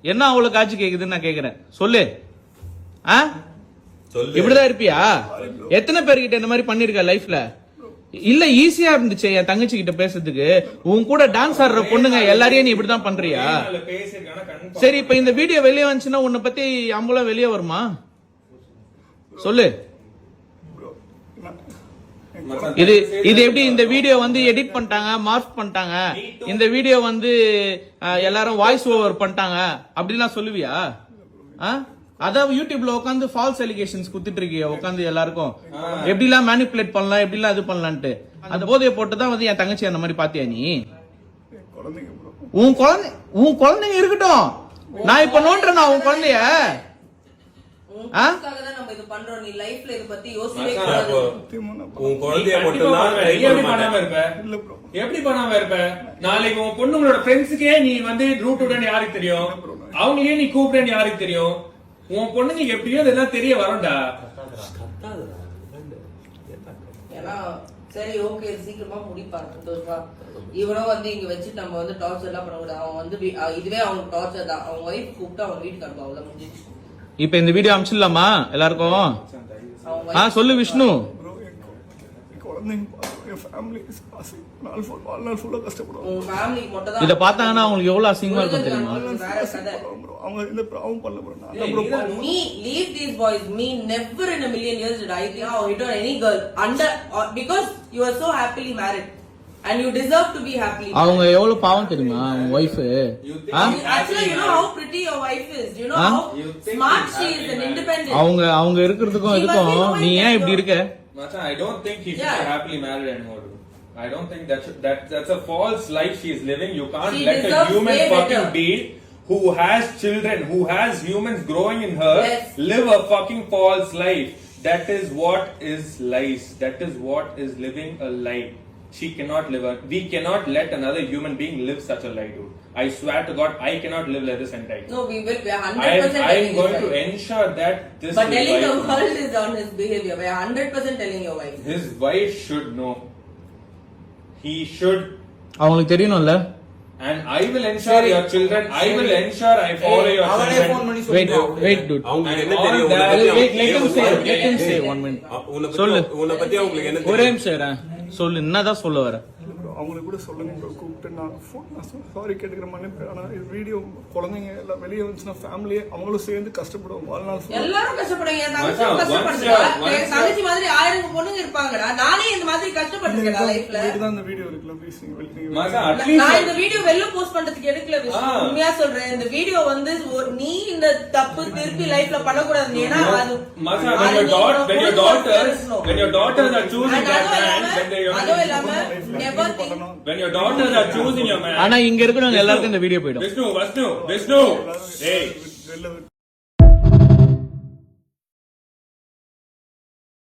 என்ன அவ்வளவு காட்சி கேக்குதுன்னு நான் கேக்குறேன். சொல்லு. இப்படிதான் இருப்பியா? எத்தனை பேர்கிட்ட இந்த மாதிரி பண்ணிருக்க லைஃப்ல? இல்ல ஈஸியா இருந்துச்சு என் தங்கச்சி கிட்ட பேசுறதுக்கு. உன் கூட டான்ஸ் ஆடுற பொண்ணுங்க எல்லாரையும் நீ இப்படிதான் பண்றியா? சரி, இப்ப இந்த வீடியோ வெளியே வந்துச்சுன்னா உன்னை பத்தி அம்பலம் வெளியே வருமா? சொல்லு. இது எப்படி இந்த வீடியோ வந்து எடிட் பண்ணிட்டாங்க, மார்க் பண்ணிட்டாங்க, இந்த வீடியோ வந்து எல்லாரும் வாய்ஸ் ஓவர் பண்ணிட்டாங்க அப்படிலாம் சொல்லுவியா? அதாவது யூடியூப்ல உட்காந்து ஃபால்ஸ் அலிகேஷன்ஸ் குத்துட்டு இருக்கிய உட்காந்து எல்லாருக்கும் எப்படிலாம் மேனிபுலேட் பண்ணலாம், எப்படிலாம் இது பண்ணலான்ட்டு. அந்த போதையை போட்டுதான் வந்து என் தங்கச்சி அந்த மாதிரி பாத்தியா நீ? உன் குழந்தைங்க இருக்கட்டும், நான் இப்ப நோன்றேன் உன் குழந்தைய. எப்படி பண்ணாம இருப்ப? நாளைக்கு உன் பொண்ணுங்களோட ஃப்ரெண்ட்ஸுக்கே நீ வந்து ரூட் விடன்னு யாருக்கு தெரியும்? அவங்களே நீ கூப்பிடுன்னு யாருக்கு தெரியும்? உன் பொண்ணுங்க எப்படியோ இதெல்லாம் தெரிய வரும்டா. சரி, ஓகே, சீக்கிரமா முடிப்பாரு. இவனும் வந்து இங்க வச்சு நம்ம வந்து டார்ச்சர் எல்லாம் பண்ணக்கூடாது. அவன் வந்து இதுவே அவனுக்கு டார்ச்சர் தான். அவங்க ஒய்ஃப் கூப்பிட்டு அவன் வீட்டுக்கு அனுப்ப அவ்வளவு முடிஞ்சிச்சு. இப்ப இந்த வீடியோ அனுப்பிச்சிடலாமா எல்லாருக்கும்? சொல்லு விஷ்ணு. இத பார்த்தாங்கன்னா அவங்களுக்கு எவ்வளவு அசிங்கமா இருக்கும் தெரியுமா? அவங்க எவ்வளவு பாவம் தெரியுமா உங்க ஒய்ஃப்? அவங்க இருக்கிறதுக்கும் இதுக்கும் நீ ஏன் இப்படி இருக்க? I don't think he should be happily married anymore. I don't think that's a false life she is living. You can't let a human fucking being who has children, who has humans growing in her, live a fucking false life. That is what is lies. That is what is living a lie. She cannot live we cannot let another human being live such a lie, dude. I swear to God, I cannot live like this entire. No, we will. We are 100%. I am going to ensure that this. But telling the world is on his behavior. We are 100% telling your wife. His wife should know. He should. அவங்களுக்கு தெரியணும்ல. And I will ensure your children. I will ensure I follow your children. Wait, dude. அவங்களுக்கு என்ன தெரியும்? Let him say 1 minute. சொல்லு. உன்னை பத்தி அவங்களுக்கு என்ன தெரியும்? ஒரே நிமிஷம் சொல்லு. என்னதான் சொல்ல வர? அவங்களுக்கு கூட சொல்லுங்க ப்ரோ. கூப்பிட்டு நான் சாரி கேட்டுக்கிற மன்னிப்பு. ஆனா இது வீடியோ குழந்தைங்க எல்லாம் வெளியே வந்துச்சுன்னா ஃபேமிலியே அவங்களும் சேர்ந்து கஷ்டப்படுவோம். வாழ்நாள் எல்லாரும் கஷ்டப்படுங்க. தங்கச்சி மாதிரி 1000 பொண்ணுங்க இருப்பாங்கடா. நானே இந்த மாதிரி கஷ்டப்பட்டிருக்கேன் லைஃப்ல. இதுதான் இந்த வீடியோ இருக்குல்ல ப்ளீஸ் நான் இந்த வீடியோ வெளில போஸ்ட் பண்றதுக்கு எடுக்கல. உண்மையா சொல்றேன், இந்த வீடியோ வந்து நீ இந்த தப்பு திருப்பி லைஃப்ல பண்ணக்கூடாது. ஏன்னா அது when your daughters are choosing that man, அதுவும் இல்லாம never think when your daughters are choosing your man. ஆனா இங்க இருக்கிறவங்க எல்லாருக்கும் இந்த வீடியோ போய்டும். விஷ்ணு hey